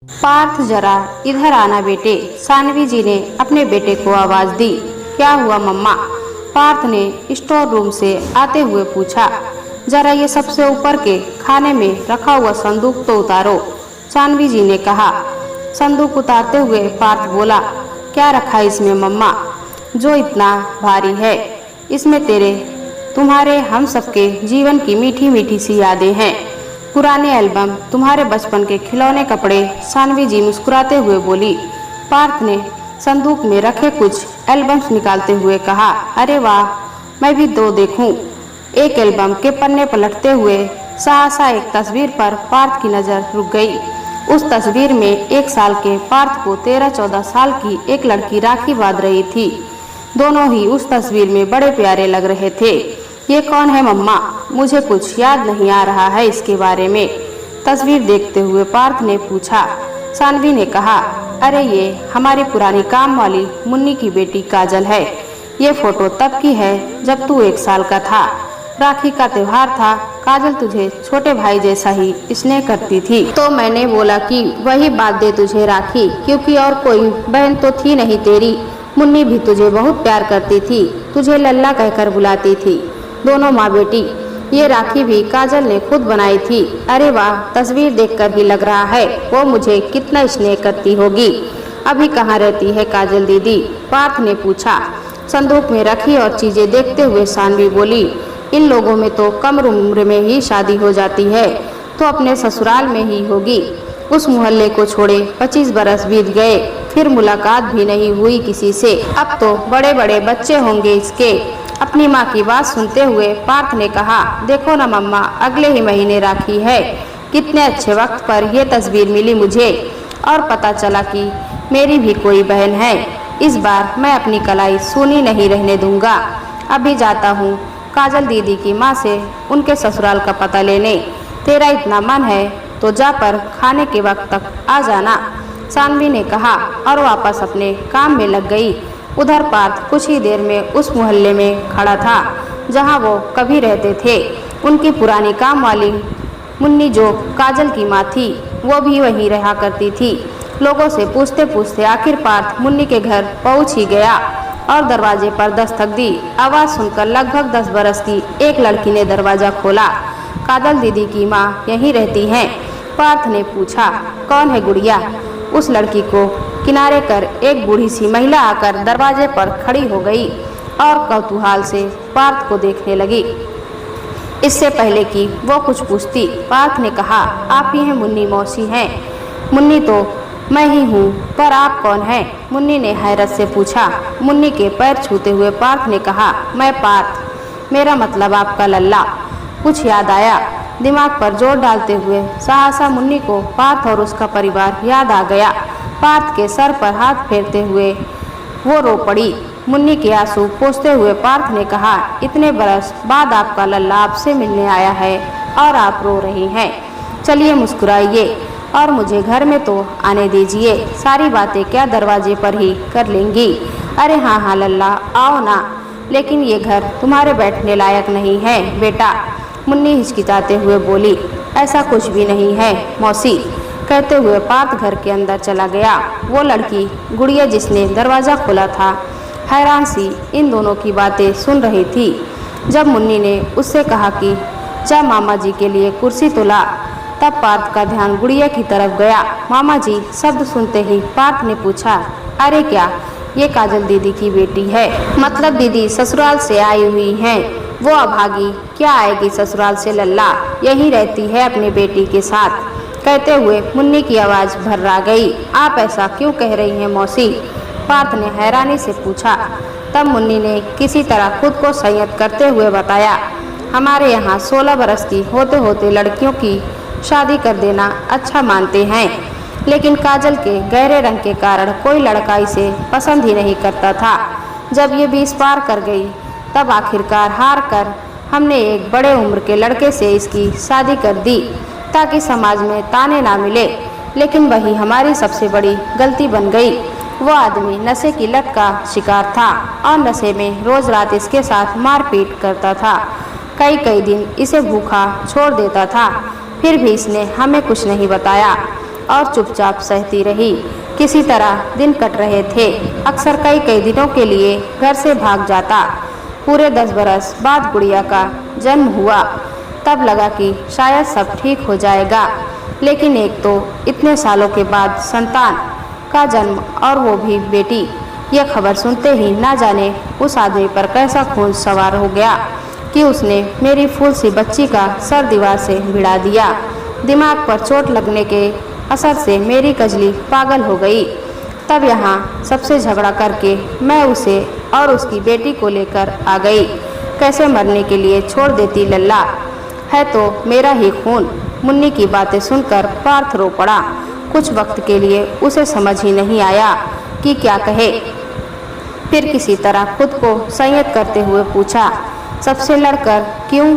पार्थ जरा इधर आना बेटे। सानवी जी ने अपने बेटे को आवाज दी। क्या हुआ मम्मा? पार्थ ने स्टोर रूम से आते हुए पूछा। जरा ये सबसे ऊपर के खाने में रखा हुआ संदूक तो उतारो, सानवी जी ने कहा। संदूक उतारते हुए पार्थ बोला, क्या रखा इसमें मम्मा? जो इतना भारी है, इसमें तुम्हारे हम सबके जीवन की मीठी मीठी सी यादें हैं। पुराने एल्बम, तुम्हारे बचपन के खिलौने कपड़े, सानवी जी मुस्कुराते हुए बोली। पार्थ ने संदूक में रखे कुछ एल्बम्स निकालते हुए कहा, अरे वाह, मैं भी दो देखूं। एक एल्बम के पन्ने पलटते हुए सहसा एक तस्वीर पर पार्थ की नजर रुक गई। उस तस्वीर में 1 साल के पार्थ को 13-14 साल की एक लड़की राखी बांध रही थी। दोनों ही उस तस्वीर में बड़े प्यारे लग रहे थे। ये कौन है मम्मा? मुझे कुछ याद नहीं आ रहा है इसके बारे में, तस्वीर देखते हुए पार्थ ने पूछा। सानवी ने कहा, अरे ये हमारी पुरानी काम वाली मुन्नी की बेटी काजल है। ये फोटो तब की है जब तू 1 साल का था। राखी का त्योहार था। काजल तुझे छोटे भाई जैसा ही स्नेह करती थी, तो मैंने बोला कि वही बात दे तुझे राखी, क्योंकि और कोई बहन तो थी नहीं तेरी। मुन्नी भी तुझे बहुत प्यार करती थी, तुझे लल्ला कहकर बुलाती थी। दोनों माँ बेटी। ये राखी भी काजल ने खुद बनाई थी। अरे वाह, तस्वीर देखकर ही लग रहा है वो मुझे कितना स्नेह करती होगी। अभी कहाँ रहती है काजल दीदी? पार्थ ने पूछा। संदूक में रखी और चीजें देखते हुए सानवी बोली, इन लोगों में तो कम उम्र में ही शादी हो जाती है, तो अपने ससुराल में ही होगी। उस मोहल्ले को छोड़े 25 बरस बीत गए, फिर मुलाकात भी नहीं हुई किसी से। अब तो बड़े बड़े बच्चे होंगे इसके। अपनी माँ की बात सुनते हुए पार्थ ने कहा, देखो ना मम्मा, अगले ही महीने राखी है। कितने अच्छे वक्त पर यह तस्वीर मिली मुझे, और पता चला कि मेरी भी कोई बहन है। इस बार मैं अपनी कलाई सूनी नहीं रहने दूंगा। अभी जाता हूँ काजल दीदी की माँ से उनके ससुराल का पता लेने। तेरा इतना मन है तो जा, पर खाने के वक्त तक आ जाना, सानवी ने कहा और वापस अपने काम में लग गई। उधर पार्थ कुछ ही देर में उस मोहल्ले में खड़ा था जहां वो कभी रहते थे। उनकी पुरानी काम वाली मुन्नी, जो काजल की माँ थी, वो भी वहीं रहा करती थी। लोगों से पूछते पूछते आखिर पार्थ मुन्नी के घर पहुंच ही गया और दरवाजे पर दस्तक दी। आवाज़ सुनकर लगभग 10 बरस की एक लड़की ने दरवाज़ा खोला। काजल दीदी की माँ यहीं रहती हैं? पार्थ ने पूछा। कौन है गुड़िया? उस लड़की को किनारे कर एक बूढ़ी सी महिला आकर दरवाजे पर खड़ी हो गई और कौतूहल से पार्थ को देखने लगी। इससे पहले कि वो कुछ पूछती, पार्थ ने कहा, आप ही हैं मुन्नी मौसी हैं? मुन्नी तो मैं ही हूँ, पर आप कौन हैं? मुन्नी ने हैरत से पूछा। मुन्नी के पैर छूते हुए पार्थ ने कहा, मैं पार्थ, मेरा मतलब आपका लल्ला। कुछ याद आया? दिमाग पर जोर डालते हुए सहसा मुन्नी को पार्थ और उसका परिवार याद आ गया। पार्थ के सर पर हाथ फेरते हुए वो रो पड़ी। मुन्नी के आंसू पोंछते हुए पार्थ ने कहा, इतने बरस बाद आपका लल्ला आपसे मिलने आया है और आप रो रही हैं। चलिए मुस्कुराइए और मुझे घर में तो आने दीजिए। सारी बातें क्या दरवाजे पर ही कर लेंगी? अरे हाँ हाँ लल्ला, आओ ना, लेकिन ये घर तुम्हारे बैठने लायक नहीं है बेटा, मुन्नी हिचकिचाते हुए बोली। ऐसा कुछ भी नहीं है मौसी, कहते हुए पार्थ घर के अंदर चला गया। वो लड़की गुड़िया जिसने दरवाज़ा खोला था, हैरान सी इन दोनों की बातें सुन रही थी। जब मुन्नी ने उससे कहा कि जा मामा जी के लिए कुर्सी तो ला, तब पार्थ का ध्यान गुड़िया की तरफ गया। मामा जी शब्द सुनते ही पार्थ ने पूछा, अरे क्या ये काजल दीदी की बेटी है? मतलब दीदी ससुराल से आई हुई हैं? वो अभागी क्या आएगी ससुराल से लल्ला, यहीं रहती है अपनी बेटी के साथ, कहते हुए मुन्नी की आवाज़ भर्रा गई। आप ऐसा क्यों कह रही हैं मौसी? पार्थ ने हैरानी से पूछा। तब मुन्नी ने किसी तरह खुद को संयत करते हुए बताया, हमारे यहाँ 16 बरस की होते होते लड़कियों की शादी कर देना अच्छा मानते हैं, लेकिन काजल के गहरे रंग के कारण कोई लड़का इसे पसंद ही नहीं करता था। जब ये 20 पार कर गई, तब आखिरकार हार कर हमने एक बड़े उम्र के लड़के से इसकी शादी कर दी ताकि समाज में ताने ना मिले, लेकिन वही हमारी सबसे बड़ी गलती बन गई। वो आदमी नशे की लत का शिकार था और नशे में रोज रात इसके साथ मारपीट करता था। कई कई दिन इसे भूखा छोड़ देता था, फिर भी इसने हमें कुछ नहीं बताया। और चुपचाप सहती रही। किसी तरह दिन कट रहे थे। अक्सर कई कई दिनों के लिए घर से भाग जाता। पूरे 10 बरस बाद गुड़िया का जन्म हुआ। तब लगा कि शायद सब ठीक हो जाएगा, लेकिन एक तो इतने सालों के बाद संतान का जन्म और वो भी बेटी। यह खबर सुनते ही ना जाने उस आदमी पर कैसा खून सवार हो गया कि उसने मेरी फूल सी बच्ची का सर दीवार से भिड़ा दिया। दिमाग पर चोट लगने के असर से मेरी कजली पागल हो गई। तब यहाँ सबसे झगड़ा करके मैं उसे और उसकी बेटी को लेकर आ गई। कैसे मरने के लिए छोड़ देती लल्ला, है तो मेरा ही खून। मुन्नी की बातें सुनकर पार्थ रो पड़ा। कुछ वक्त के लिए उसे समझ ही नहीं आया कि क्या कहे। फिर किसी तरह खुद को संयत करते हुए पूछा, सबसे लड़कर क्यों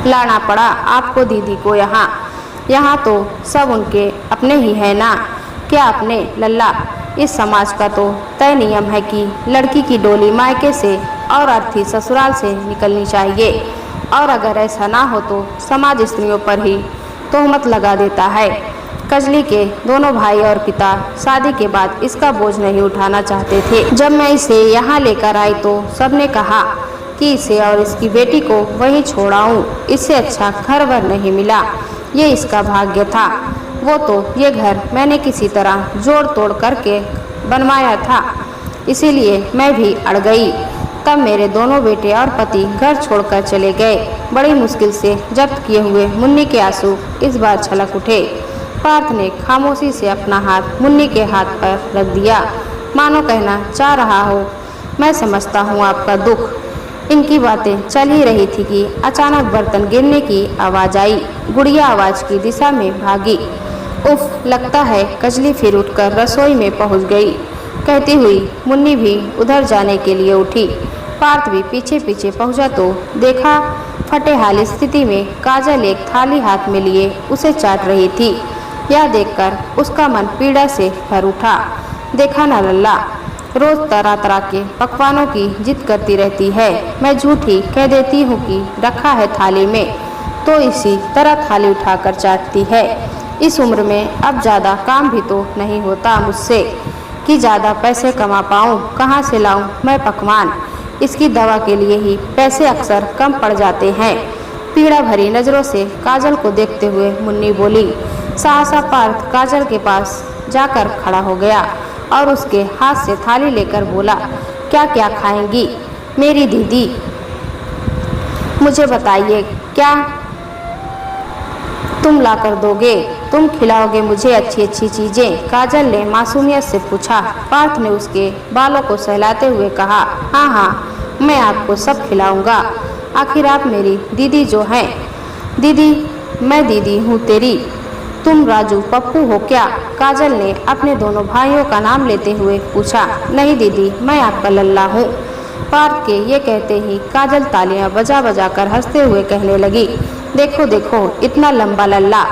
लाना पड़ा आपको दीदी को? यहाँ तो सब उनके अपने ही है ना। क्या अपने लल्ला? इस समाज का तो तय नियम है कि लड़की की डोली मायके से और अर्थी ससुराल से निकलनी चाहिए, और अगर ऐसा ना हो तो समाज स्त्रियों पर ही तोहमत लगा देता है। कजली के दोनों भाई और पिता शादी के बाद इसका बोझ नहीं उठाना चाहते थे। जब मैं इसे यहाँ लेकर आई तो सबने कहा कि इसे और इसकी बेटी को वहीं छोड़ आऊं। इससे अच्छा घर भर नहीं मिला। ये इसका भाग्य था। वो तो ये घर मैंने किसी तरह जोड़ तोड़ करके बनवाया था, इसीलिए मैं भी अड़ गई। तब मेरे दोनों बेटे और पति घर छोड़कर चले गए। बड़ी मुश्किल से जब्त किए हुए मुन्नी के आंसू इस बार छलक उठे। पार्थ ने खामोशी से अपना हाथ मुन्नी के हाथ पर रख दिया, मानो कहना चाह रहा हो, मैं समझता हूँ आपका दुख। इनकी बातें चल ही रही थी कि अचानक बर्तन गिरने की आवाज़ आई। गुड़िया आवाज़ की दिशा में भागी। उफ, लगता है कजली फिर उठकर रसोई में पहुंच गई, कहती हुई मुन्नी भी उधर जाने के लिए उठी। पार्थ भी पीछे पीछे पहुंचा तो देखा फटे हाल स्थिति में काजल एक थाली हाथ में लिए उसे चाट रही थी। यह देखकर उसका मन पीड़ा से भर उठा। देखा ना लल्ला, रोज तरह तरह के पकवानों की जिद करती रहती है। मैं झूठी कह देती हूँ कि रखा है थाली में, तो इसी तरह थाली उठाकर चाटती है। इस उम्र में अब ज़्यादा काम भी तो नहीं होता मुझसे कि ज़्यादा पैसे कमा पाऊँ। कहाँ से लाऊँ मैं पकवान? इसकी दवा के लिए ही पैसे अक्सर कम पड़ जाते हैं। पीड़ा भरी नज़रों से काजल को देखते हुए मुन्नी बोली। सहसा पार्थ काजल के पास जाकर खड़ा हो गया और उसके हाथ से थाली लेकर बोला, क्या क्या खाएंगी मेरी दीदी? मुझे बताइए, क्या तुम लाकर दोगे? तुम खिलाओगे मुझे अच्छी अच्छी चीजें? काजल ने मासूमियत से पूछा। पार्थ ने उसके बालों को सहलाते हुए कहा, हाँ हाँ, मैं आपको सब खिलाऊंगा। आखिर आप मेरी दीदी जो हैं। दीदी? मैं दीदी हूँ तेरी? तुम राजू पप्पू हो क्या? काजल ने अपने दोनों भाइयों का नाम लेते हुए पूछा। नहीं दीदी, मैं आपका लल्ला हूँ। पार्थ के ये कहते ही काजल तालियां बजा बजा कर हंसते हुए कहने लगी, देखो देखो, इतना लंबा लल्ला।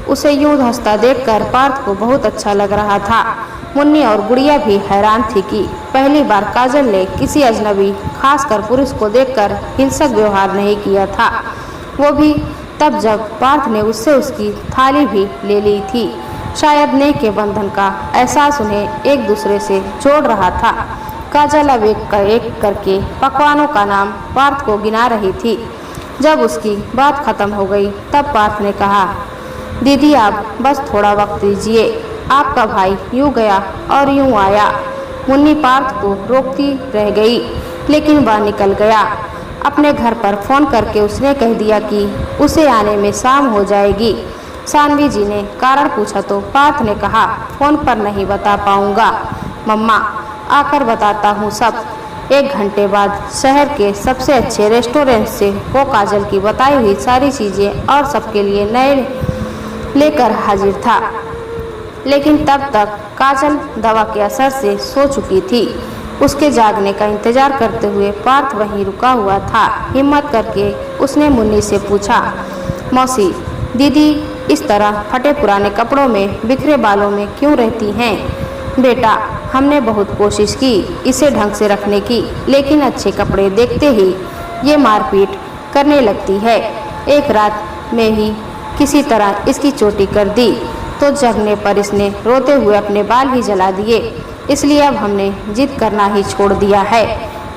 उसे यूं हंसता देखकर पार्थ को बहुत अच्छा लग रहा था। मुन्नी और गुड़िया भी हैरान थी कि पहली बार काजल ने किसी अजनबी, खासकर पुरुष को देखकर हिंसक व्यवहार नहीं किया था। वो भी तब जब पार्थ ने उससे उसकी थाली भी ले ली थी। शायद नेह के बंधन का एहसास उन्हें एक दूसरे से जोड़ रहा था। काजल अब एक करके पकवानों का नाम पार्थ को गिना रही थी। जब उसकी बात खत्म हो गई तब पार्थ ने कहा, दीदी आप बस थोड़ा वक्त दीजिए। आपका भाई यूं गया और यूं आया। मुन्नी पार्थ को रोकती रह गई, लेकिन वह निकल गया। अपने घर पर फ़ोन करके उसने कह दिया कि उसे आने में शाम हो जाएगी। सानवी जी ने कारण पूछा तो पार्थ ने कहा, फ़ोन पर नहीं बता पाऊँगा मम्मा, आकर बताता हूँ सब। 1 घंटे बाद शहर के सबसे अच्छे रेस्टोरेंट से वो काजल की बताई हुई सारी चीज़ें और सबके लिए नए लेकर हाजिर था। लेकिन तब तक काजल दवा के असर से सो चुकी थी। उसके जागने का इंतजार करते हुए पार्थ वहीं रुका हुआ था। हिम्मत करके उसने मुन्नी से पूछा, मौसी, दीदी इस तरह फटे पुराने कपड़ों में बिखरे बालों में क्यों रहती हैं? बेटा, हमने बहुत कोशिश की इसे ढंग से रखने की, लेकिन अच्छे कपड़े देखते ही ये मारपीट करने लगती है। एक रात में ही किसी तरह इसकी चोटी कर दी। तो जगने पर इसने रोते हुए अपने बाल ही जला दिए, इसलिए अब हमने जिद करना ही छोड़ दिया है।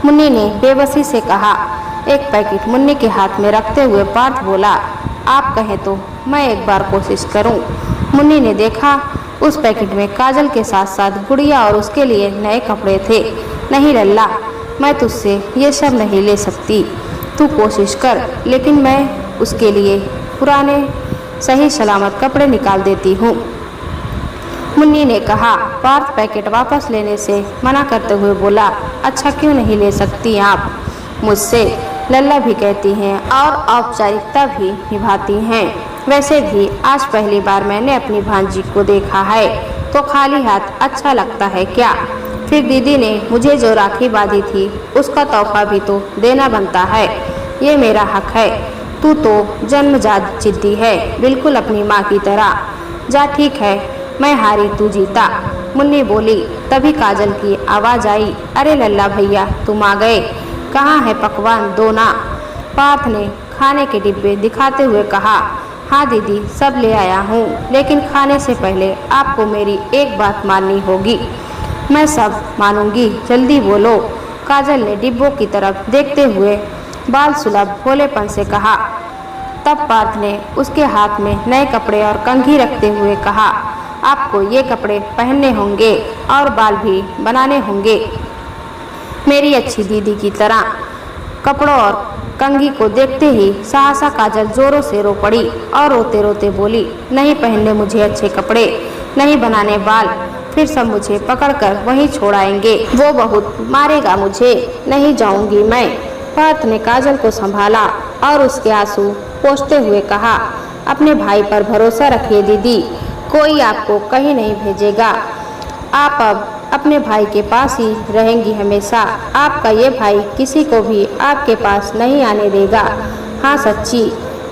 मुन्नी ने बेबसी से कहा। एक पैकेट मुन्नी के हाथ में रखते हुए पार्थ बोला, आप कहें तो मैं एक बार कोशिश करूं। मुन्नी ने देखा उस पैकेट में काजल के साथ साथ गुड़िया और उसके लिए नए कपड़े थे। नहीं लल्ला, मैं तुझसे ये सब नहीं ले सकती, तू कोशिश कर, लेकिन मैं उसके लिए पुराने सही सलामत कपड़े निकाल देती हूँ। मुन्नी ने कहा। पार्थ पैकेट वापस लेने से मना करते हुए बोला, अच्छा क्यों नहीं ले सकती आप मुझसे? लल्ला भी कहती हैं और औपचारिकता भी निभाती हैं। वैसे भी आज पहली बार मैंने अपनी भांजी को देखा है, तो खाली हाथ अच्छा लगता है क्या? फिर दीदी ने मुझे जो राखी बांधी थी उसका तोहफा भी तो देना बनता है, ये मेरा हक है। तू तो जन्मजात जिद्दी है, बिल्कुल अपनी माँ की तरह। जा ठीक है, मैं हारी तू जीता, मुन्नी बोली। तभी काजल की आवाज़ आई, अरे लल्ला भैया तुम आ गए, कहाँ है पकवान दो ना? पार्थ ने खाने के डिब्बे दिखाते हुए कहा, हाँ दीदी सब ले आया हूँ, लेकिन खाने से पहले आपको मेरी एक बात माननी होगी। मैं सब मानूंगी, जल्दी बोलो, काजल ने डिब्बों की तरफ देखते हुए बाल सुलभ भोलेपन से कहा। तब पार्थ ने उसके हाथ में नए कपड़े और कंघी रखते हुए कहा, आपको ये कपड़े पहनने होंगे और बाल भी बनाने होंगे मेरी अच्छी दीदी की तरह। कपड़ों और कंघी को देखते ही सहसा काजल जोरों से रो पड़ी और रोते रोते बोली, नहीं पहनने मुझे अच्छे कपड़े, नहीं बनाने बाल, फिर सब मुझे पकड़कर वहीं छोड़ आएंगे, वो बहुत मारेगा मुझे, नहीं जाऊंगी मैं। पार्थ ने काजल को संभाला और उसके आंसू पोंछते हुए कहा, अपने भाई पर भरोसा रखिए दीदी, कोई आपको कहीं नहीं भेजेगा। आप अब अपने भाई के पास ही रहेंगी हमेशा। आपका ये भाई किसी को भी आपके पास नहीं आने देगा। हाँ सच्ची,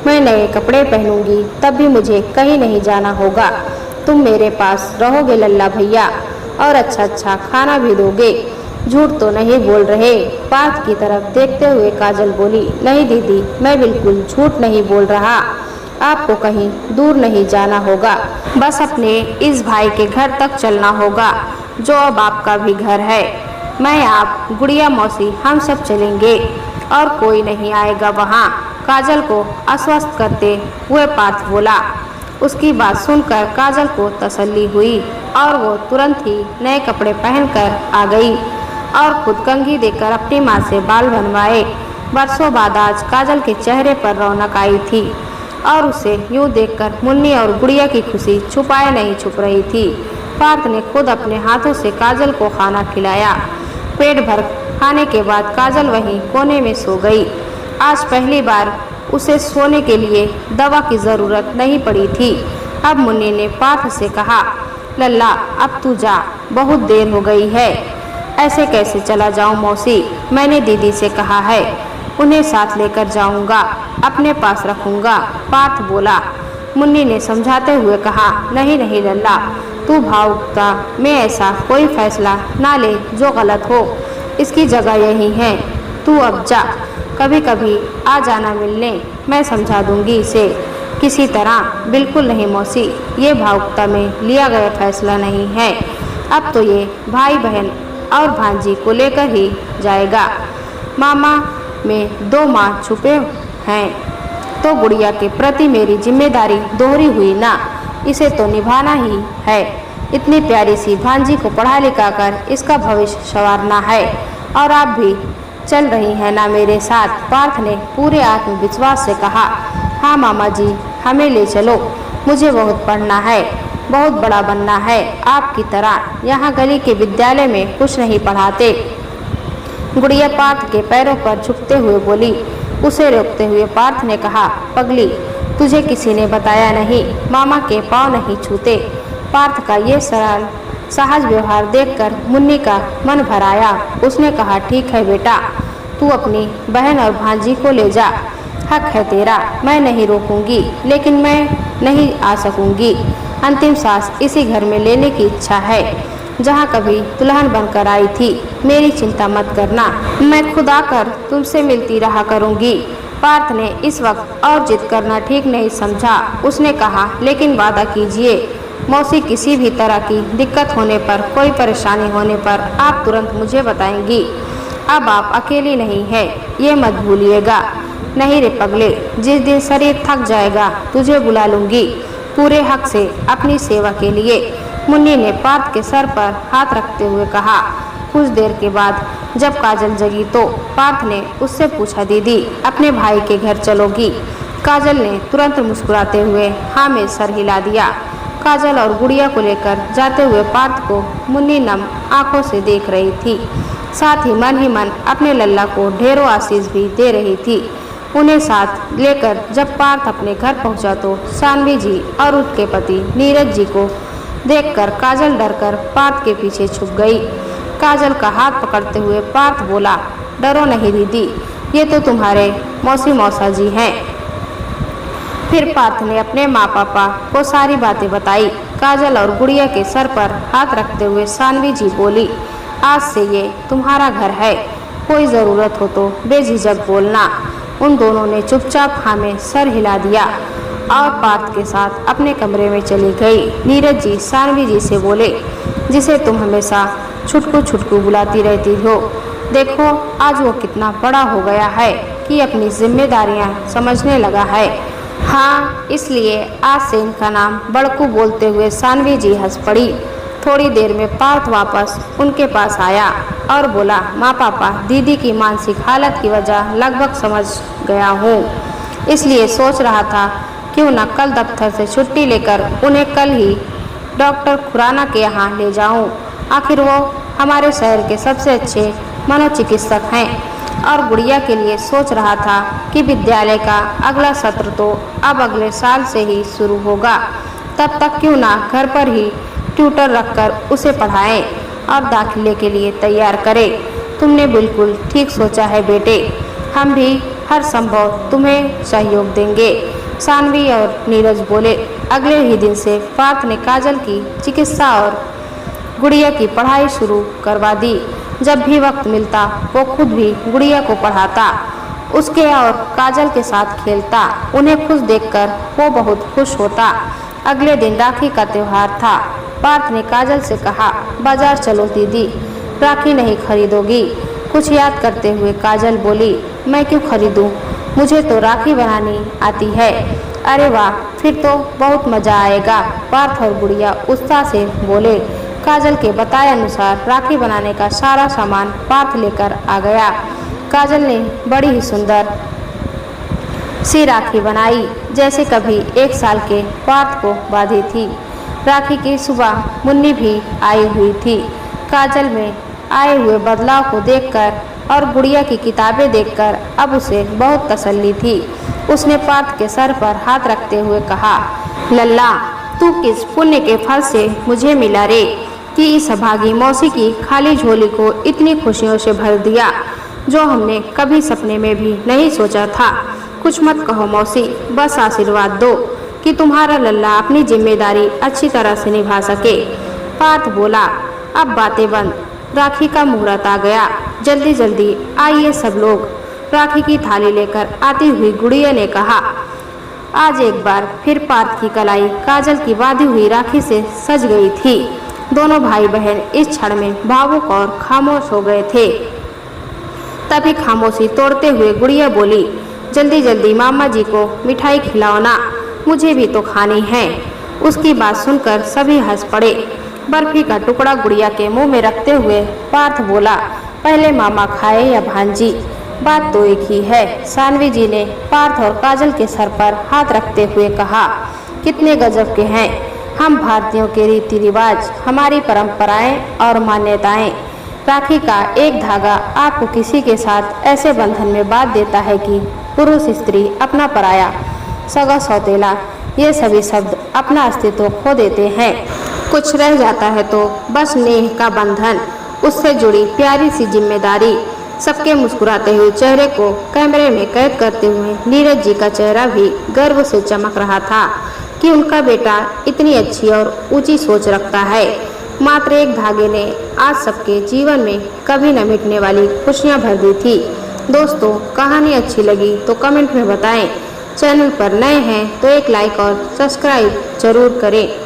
मैं नए कपड़े पहनूंगी तब भी मुझे कहीं नहीं जाना होगा। तुम मेरे पास रहोगे लल्ला भैया, और अच्छा अच्छा खाना भी दोगे। झूठ तो नहीं बोल रहे? पार्थ की तरफ देखते हुए काजल बोली, नहीं दीदी मैं बिल्कुल झूठ नहीं बोल रहा, आपको कहीं दूर नहीं जाना होगा, बस अपने इस भाई के घर तक चलना होगा जो अब आपका भी घर है। मैं, आप, गुड़िया मौसी हम सब चलेंगे और कोई नहीं आएगा वहाँ, काजल को आश्वस्त करते हुए पार्थ बोला। उसकी बात सुनकर काजल को तसल्ली हुई और वो तुरंत ही नए कपड़े पहनकर आ गई और खुद कंघी देकर अपनी माँ से बाल बनवाए। बरसों बाद आज काजल के चेहरे पर रौनक आई थी और उसे यूं देखकर मुन्नी और गुड़िया की खुशी छुपाए नहीं छुप रही थी। पार्थ ने खुद अपने हाथों से काजल को खाना खिलाया। पेट भर खाने के बाद काजल वहीं कोने में सो गई। आज पहली बार उसे सोने के लिए दवा की ज़रूरत नहीं पड़ी थी। अब मुन्नी ने पार्थ से कहा, लल्ला अब तू जा, बहुत देर हो गई है। ऐसे कैसे चला जाऊं मौसी, मैंने दीदी से कहा है, उन्हें साथ लेकर जाऊंगा, अपने पास रखूंगा, पार्थ बोला। मुन्नी ने समझाते हुए कहा, नहीं नहीं लल्ला, तू भावुकता में ऐसा कोई फैसला ना ले जो गलत हो, इसकी जगह यही है, तू अब जा, कभी कभी आ जाना मिलने, मैं समझा दूंगी इसे किसी तरह। बिल्कुल नहीं मौसी, ये भावुकता में लिया गया फैसला नहीं है, अब तो ये भाई बहन और भांजी को लेकर ही जाएगा। मामा में दो माँ छुपे हैं, तो गुड़िया के प्रति मेरी जिम्मेदारी दोहरी हुई ना, इसे तो निभाना ही है। इतनी प्यारी सी भांजी को पढ़ा लिखा कर इसका भविष्य संवारना है, और आप भी चल रही हैं ना मेरे साथ? पार्थ ने पूरे आत्मविश्वास से कहा, हाँ मामा जी हमें ले चलो, मुझे बहुत पढ़ना है, बहुत बड़ा बनना है आपकी तरह, यहाँ गली के विद्यालय में कुछ नहीं पढ़ाते। गुड़िया पार्थ के पैरों पर झुकते हुए बोली। उसे रोकते हुए पार्थ ने कहा, पगली तुझे किसी ने बताया नहीं, मामा के पाँव नहीं छूते। पार्थ का ये सरल सहज व्यवहार देखकर मुन्नी का मन भर आया। उसने कहा, ठीक है बेटा, तू अपनी बहन और भांजी को ले जा, हक है तेरा, मैं नहीं रोकूंगी, लेकिन मैं नहीं आ सकूंगी। अंतिम सांस इसी घर में लेने की इच्छा है जहाँ कभी दुल्हन बनकर आई थी। मेरी चिंता मत करना, मैं खुद आकर तुमसे मिलती रहा करूंगी। पार्थ ने इस वक्त और जिद करना ठीक नहीं समझा। उसने कहा, लेकिन वादा कीजिए मौसी किसी भी तरह की दिक्कत होने पर, कोई परेशानी होने पर आप तुरंत मुझे बताएंगी। अब आप अकेली नहीं है, ये मत भूलिएगा। नहीं रे पगले, जिस दिन शरीर थक जाएगा तुझे बुला लूंगी पूरे हक से अपनी सेवा के लिए, मुन्नी ने पार्थ के सर पर हाथ रखते हुए कहा। कुछ देर के बाद जब काजल जगी तो पार्थ ने उससे पूछा, दीदी अपने भाई के घर चलोगी? काजल ने तुरंत मुस्कुराते हुए हाँ में सर हिला दिया। काजल और गुड़िया को लेकर जाते हुए पार्थ को मुन्नी नम आंखों से देख रही थी, साथ ही मन अपने लल्ला को ढेरों आशीष भी दे रही थी। उन्हें साथ लेकर जब पार्थ अपने घर पहुंचा तो सानवी जी और उनके पति नीरज जी को देखकर काजल डरकर पार्थ के पीछे छुप गई। काजल का हाथ पकड़ते हुए पार्थ बोला, डरो नहीं दीदी, ये तो तुम्हारे मौसी मौसा जी हैं। फिर पार्थ ने अपने माँ पापा को सारी बातें बताई। काजल और गुड़िया के सर पर हाथ रखते हुए सानवी जी बोली, आज से ये तुम्हारा घर है, कोई ज़रूरत हो तो बेझिझक बोलना। उन दोनों ने चुपचाप हाँ में सर हिला दिया और पार्थ के साथ अपने कमरे में चली गई। नीरज जी सानवी जी से बोले, जिसे तुम हमेशा छुटकू छुटकू बुलाती रहती हो, देखो आज वो कितना बड़ा हो गया है कि अपनी जिम्मेदारियां समझने लगा है। हाँ, इसलिए आज से इनका नाम बड़कू बोलते हुए सानवी जी हंस पड़ी। थोड़ी देर में पार्थ वापस उनके पास आया और बोला, माँ पापा, दीदी की मानसिक हालत की वजह लगभग समझ गया हूँ, इसलिए सोच रहा था क्यों न कल दफ्तर से छुट्टी लेकर उन्हें कल ही डॉक्टर खुराना के यहाँ ले जाऊँ। आखिर वो हमारे शहर के सबसे अच्छे मनोचिकित्सक हैं। और गुड़िया के लिए सोच रहा था कि विद्यालय का अगला सत्र तो अब अगले साल से ही शुरू होगा, तब तक क्यों ना घर पर ही ट्यूटर रखकर उसे पढ़ाएं और दाखिले के लिए तैयार करें। तुमने बिल्कुल ठीक सोचा है बेटे, हम भी हर संभव तुम्हें सहयोग देंगे। सानवी और नीरज बोले। अगले ही दिन से पार्थ ने काजल की चिकित्सा और गुड़िया की पढ़ाई शुरू करवा दी। जब भी वक्त मिलता वो खुद भी गुड़िया को पढ़ाता, उसके और काजल के साथ खेलता। उन्हें खुश देखकर वो बहुत खुश होता। अगले दिन राखी का त्योहार था। पार्थ ने काजल से कहा, बाजार चलो दीदी, राखी नहीं खरीदोगी? कुछ याद करते हुए काजल बोली, मैं क्यों खरीदूं, मुझे तो राखी बनानी आती है। अरे वाह, फिर तो बहुत मजा आएगा, पार्थ और गुड़िया उत्साह से बोले। काजल के बताए अनुसार राखी बनाने का सारा सामान पार्थ लेकर आ गया। काजल ने बड़ी ही सुंदर सी राखी बनाई, जैसे कभी 1 साल के पार्थ को बांधी थी। राखी की सुबह मुन्नी भी आई हुई थी। काजल में आए हुए बदलाव को देखकर और गुड़िया की किताबें देखकर अब उसे बहुत तसल्ली थी। उसने पार्थ के सर पर हाथ रखते हुए कहा, लल्ला, तू किस पुण्य के फल से मुझे मिला रे कि इस अभागी मौसी की खाली झोली को इतनी खुशियों से भर दिया, जो हमने कभी सपने में भी नहीं सोचा था। कुछ मत कहो मौसी, बस आशीर्वाद दो कि तुम्हारा लल्ला अपनी जिम्मेदारी अच्छी तरह से निभा सके। पार्थ बोला, अब बातें बंद, राखी का मुहूर्त आ गया, जल्दी जल्दी आइए सब लोग। राखी की थाली लेकर आती हुई गुड़िया ने कहा। आज एक बार फिर पार्थ की कलाई काजल की बांधी हुई राखी से सज गई थी। दोनों भाई बहन इस क्षण में भावुक और खामोश हो गए थे। तभी खामोशी तोड़ते हुए गुड़िया बोली, जल्दी जल्दी मामा जी को मिठाई खिलाओ ना, मुझे भी तो खानी है। उसकी बात सुनकर सभी हंस पड़े। बर्फी का टुकड़ा गुड़िया के मुंह में रखते हुए पार्थ बोला, पहले मामा खाए या भांजी, बात तो एक ही है। सानवी जी ने पार्थ और काजल के सर पर हाथ रखते हुए कहा, कितने गजब के हैं हम भारतीयों के रीति रिवाज, हमारी परंपराएं और मान्यताएं। राखी का एक धागा आपको किसी के साथ ऐसे बंधन में बांध देता है कि पुरुष स्त्री, अपना पराया, सगा सौतेला, ये सभी शब्द अपना अस्तित्व खो देते हैं। कुछ रह जाता है तो बस नेह का बंधन, उससे जुड़ी प्यारी सी जिम्मेदारी। सबके मुस्कुराते हुए चेहरे को कैमरे में कैद करते हुए नीरज जी का चेहरा भी गर्व से चमक रहा था कि उनका बेटा इतनी अच्छी और ऊंची सोच रखता है। मात्र एक धागे ने आज सबके जीवन में कभी न मिटने वाली खुशियां भर दी थी। दोस्तों, कहानी अच्छी लगी तो कमेंट में बताएं। चैनल पर नए हैं तो एक लाइक और सब्सक्राइब जरूर करें।